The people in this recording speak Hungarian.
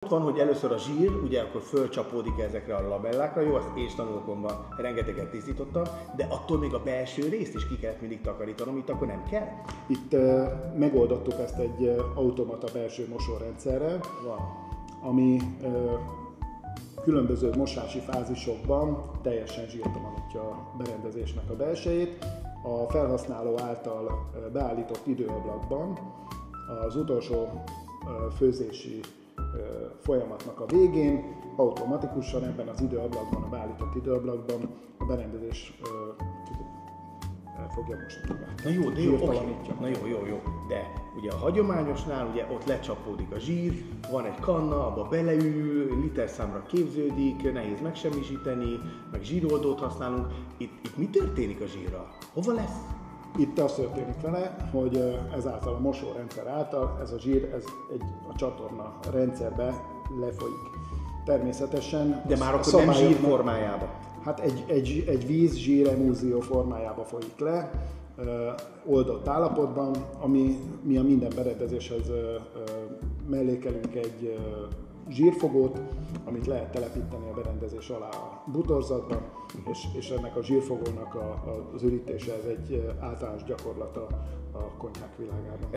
Ott van, hogy először a zsír, ugye akkor fölcsapódik ezekre a labellákra, jó, azt és tanulókomban rengeteget tisztítottam, de attól még a belső részt is ki kellett mindig takarítanom, itt akkor nem kell? Itt megoldottuk ezt egy automata belső mosórendszerrel, ami különböző mosási fázisokban teljesen zsírtalanítja a berendezésnek a belsejét. A felhasználó által beállított időablakban az utolsó főzési folyamatnak a végén automatikusan ebben az időablakban, a beállított időablakban a berendezés el fogja mosni. Na jó, de jó, na jó. De ugye a hagyományosnál ugye ott lecsapódik a zsír, van egy kanna, abba beleül, literszámra képződik, nehéz megsemmisíteni, meg zsíroldót használunk. Itt mi történik a zsírral? Hova lesz? Itt az történik vele, hogy ezáltal a mosórendszer által ez a zsír a csatorna rendszerbe lefolyik. Természetesen... De már akkor nem zsír formájába? Hát egy víz-zsír emulzió formájába folyik le, oldott állapotban, mi a minden berendezéshez mellékelünk egy zsírfogót, amit lehet telepíteni a berendezés alá a bútorzatban, és ennek a zsírfogónak az ürítése ez egy általános gyakorlata a konyhák világában.